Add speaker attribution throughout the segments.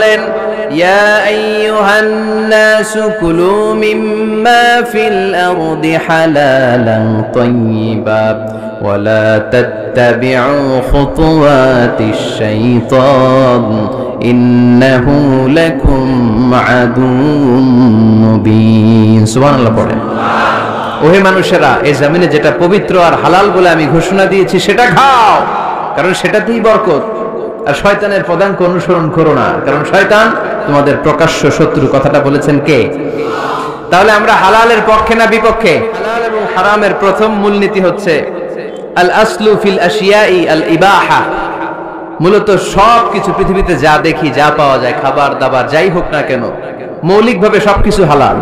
Speaker 1: বলেন, ইয়া আইয়ুহান নাসু কুলু মিম্মা ফিল আরদি হালালান তাইয়্যিবা ওয়া লা তাত্তাবিউ খুতুওয়াতিশ শাইতান ইন্নাহু লাকুম আদুউম মুবিন। সুবহানাল্লাহ পড়েন। ওহে মানুষেরা, এই জমিনে যেটা পবিত্র আর হালাল বলে আমি ঘোষণা দিয়েছি সেটা খাও, কারণ সেটাতেই বরকত। আর শয়তানের পদাঙ্ক অনুসরণ করো না, কারণ শয়তান তোমাদের প্রকাশ্য শত্রু। কথাটা বলেছেন কে? তাহলে আমরা হালালের পক্ষে না বিপক্ষে? হালাল এবং হারামের প্রথম মূলনীতি হচ্ছে আল আসলু ফিল আশিয়াই আল ইবাহা। মূলত সবকিছু পৃথিবীতে যা দেখি, যা পাওয়া যায়, খাবার দাবার যাই হোক না কেন, মৌলিকভাবে সবকিছু হালাল।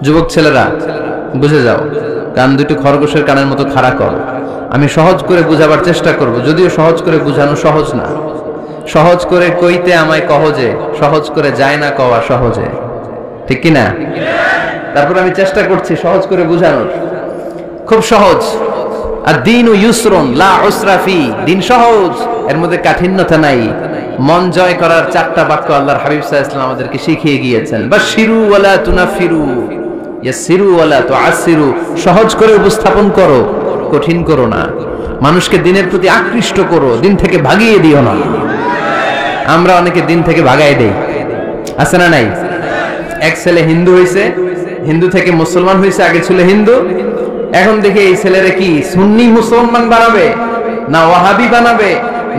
Speaker 1: যুবক ছেলেরা বুঝে যাও, কান দুটো খরগোশের কানের মতো খাড়া করো। আমি সহজ করে বুঝাবার চেষ্টা করব, যদিও সহজ করে বুঝানো সহজ না। সহজ করে কইতে আমায় কহজে, সহজ করে যায় না কওয়া সহজে, ঠিক কি না? তারপর আমি চেষ্টা করছি সহজ করে বুঝানোর। খুব সহজ। আর দিন ও ইউসরুন লা উসরা ফি, দিন সহজ, এর মধ্যে কাঠিন্যতা নাই। মন জয় করার 4টা বাক্য আল্লাহর হাবিব সাল্লাল্লাহু আলাইহি ওয়াসাল্লাম আমাদেরকে শিখিয়ে গিয়েছেন। বাশিরু ওয়ালা তুনাফিরু, ইয়াসিরু ওয়ালা তুআসিরু। সহজ করে উপস্থাপন করো, কঠিন করো না। মানুষকে দিনের প্রতি আকৃষ্ট করো, দিন থেকে ভাগিয়ে দিও না। আমরা অনেকে দিন থেকে ভাগাই দেই, আছে না নাই? এক ছেলে হিন্দু হইছে, হিন্দু থেকে মুসলমান হইছে, আগে ছিল হিন্দু, এখন দেখে এই ছেলেরা কি সুন্নি মুসলমান বানাবে, না ওয়াহাবি বানাবে,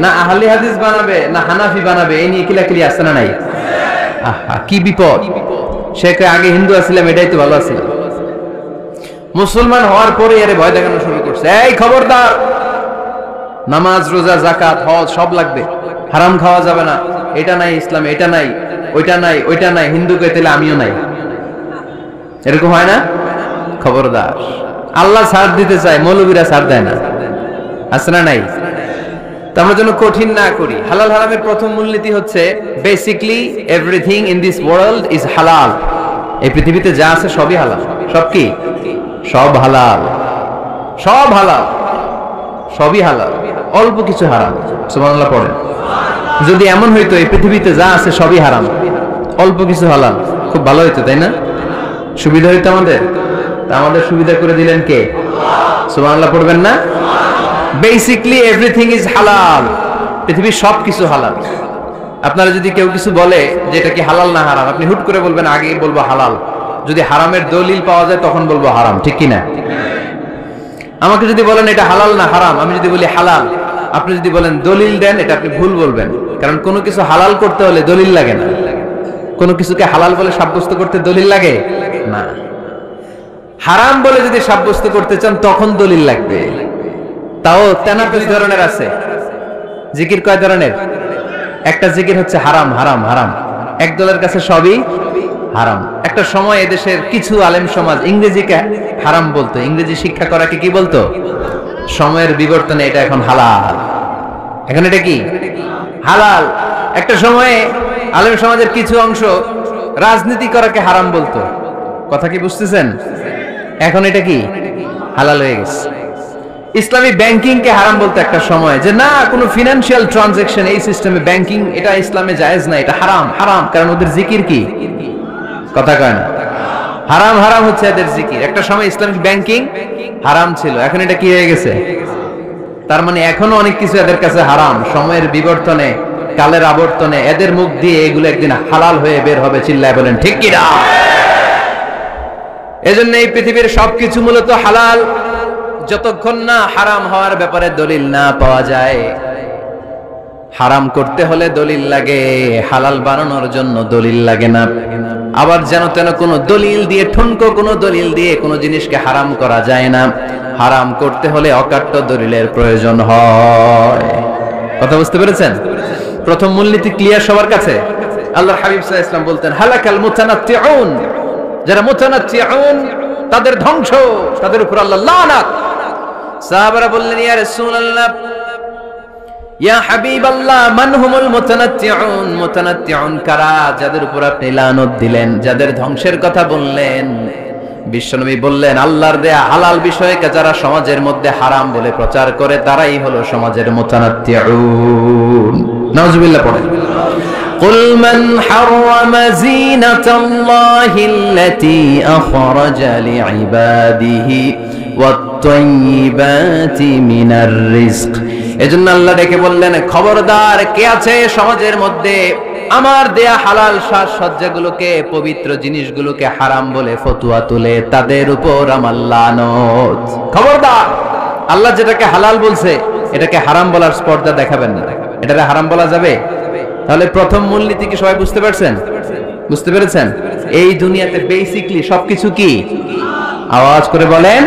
Speaker 1: না আহলে হাদিস বানাবে, না হানাফি বানাবে, এই নিয়ে কিলাকিলি, আছে না নাই? আহা, কি বিপদ! সে আগে হিন্দু আছিলাম, এটাই তো ভালো আছিল। মুসলমান হওয়ার পরে এর ভয় দেখানো শুরু করছে, এই খবরদার, নামাজ রোজা যাকাত হজ সব লাগবে, হারাম খাওয়া যাবে না, এটা নাই ইসলামে, এটা নাই, ওইটা নাই, ওইটা নাই, হিন্দুকে তেলে আমিও নাই। এরকম হয় না? খবরদার, আল্লাহ ছাড় দিতে চায়, মৌলবীরা ছাড় দেয় না, আছে না নাই? তো আমরা যেন কঠিন না করি। হালাল হারামের প্রথম মূলনীতি হচ্ছে basically everything in this world is হালাল। এই পৃথিবীতে যা আছে সবই হালাল। সব কি? সব হালাল, সব হালাল, সবই হালাল, অল্প কিছু হারাম। সুবহানাল্লাহ পড়েন। যদি এমন হইতো এই পৃথিবীতে যা আছে সবই হারাম, অল্প কিছু হালাল, খুব ভালো হইতো, তাই না? সুবিধা হইতো আমাদের। তা আমাদের সুবিধা করে দিলেন কে? সুবহানাল্লাহ পড়বেন না? বেসিকলি এভরিথিং ইজ হালাল। পৃথিবীর সব কিছু হালাল। আপনারা যদি কেউ কিছু বলে যে এটা কি হালাল না হারাম, আপনি হুট করে বলবেন আগে বলবো হালাল। যদি হারামের দলিল পাওয়া যায় তখন বলবো হারাম, ঠিক কি না? আমাকে যদি বলেন এটা হালাল না হারাম, আমি যদি বলি হালাল, আপনি যদি বলেন দলিল দেন, এটা আপনি ভুল বলবেন। কারণ কোনো কিছু হালাল করতে হলে দলিল লাগে না। কোনো কিছুকে হালাল বলে সাব্যস্ত করতে দলিল লাগে না। হারাম বলে যদি সাব্যস্ত করতে চান তখন দলিল লাগবে। তাও 43 ধরনের আছে। জিকির কয় ধরনের? একটা জিকির হচ্ছে হারাম হারাম হারাম, এক দলের কাছে সবই হারাম। একটা সময় এদেশের কিছু আলেম সমাজ ইংরেজিকে হারাম বলতো, ইংরেজি শিক্ষা করাকে কি বলতো? সময়ের বিবর্তনে এটা এখন হালাল। এখন এটা কি হালাল। একটা সময়ে আলেম সমাজের কিছু অংশ রাজনীতি করাকে হারাম বলতো। কথা কি বুঝতেছেন? এখন এটা কি হালাল হয়ে গেছে। ইসলামী ব্যাংকিং কে হারাম বলতে একটা সময়, যে না কোনো ফিনান্সিয়াল ট্রানজাকশন এই সিস্টেমে ব্যাংকিং এটা ইসলামে জায়েজ না, এটা হারাম হারাম। কারণ ওদের জিকির কি? কথা কয় না? হারাম হারাম হচ্ছে এদের জিকির। একটা সময় ইসলামিক ব্যাংকিং হারাম ছিল, এখন এটা কি হয়ে গেছে? তার মানে এখনো অনেক কিছু এদের কাছে হারাম। সময়ের বিবর্তনে, কালের আবর্তনে এদের মুখ দিয়ে এগুলো একদিন হালাল হয়ে বের হবে। চিল্লায় বলেন ঠিক কি না? এজন্য এই পৃথিবীর সবকিছু মূলত হালাল, যতক্ষণ না হারাম হওয়ার ব্যাপারে দলিল না পাওয়া যায়। হারাম করতে হলে দলিল লাগে, হালাল বানানোর জন্য দলিল লাগে না। আবার যেন তেন কোনো দলিল দিয়ে, ঠুনকো কোনো দলিল দিয়ে কোনো জিনিসকে হারাম করা যায় না। হারাম করতে হলে অকাট্য দলিলের প্রয়োজন হয়। কথা বুঝতে পেরেছেন? প্রথম মূলনীতি ক্লিয়ার সবার কাছে? আল্লাহর হাবিব সাল্লাল্লাহু আলাইহি ওয়াসাল্লাম বলতেন হালাকাল মুতানাত্তিউন, যারা মুতানাত্তিউন তাদের ধ্বংস, তাদের উপর আল্লাহ লানাত। সাহাবারা বললেন ইয়া রাসূলুল্লাহ, ইয়া হাবিবাল্লাহ, মান হুমুল মুতানাত্তিউন? মুতানাত্তিউন কারা যাদের উপর আপনি লানত দিলেন, যাদের ধ্বংসের কথা বললেন? বিশ্বনবী বললেন আল্লাহর দেয়া হালাল বিষয়কে যারা সমাজের মধ্যে হারাম বলে প্রচার করে তারাই হলো সমাজের মুতানাত্তিউন। নাউজুবিল্লাহ পড়েন। قل من حرم زينة الله التي أخرج لعباده والطيبات من الرزق। এজন্য আল্লাহ ডেকে বললেন, খবরদার, কে আছে সমাজের মধ্যে আমার দেয়া হালাল সাজসজ্জাগুলোকে, পবিত্র জিনিসগুলোকে হারাম বলে ফতোয়া তুলে, তাদের উপর আমার লানত। খবরদার, আল্লাহ যেটাকে হালাল বলছে এটাকে হারাম বলার স্পর্ধা দেখাবেন না। এটাকে হারাম বলা যাবে? তাহলে প্রথম মূলনীতি কি সবাই বুঝতে পারছেন? বুঝতে পেরেছেন? এই দুনিয়াতে বেসিকলি সবকিছু কি? আওয়াজ করে বলেন।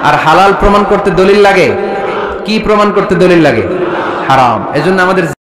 Speaker 1: আর হালাল প্রমাণ করতে দলিল লাগে। কি প্রমাণ করতে দলিল লাগে? হারাম। এজন্য আমাদের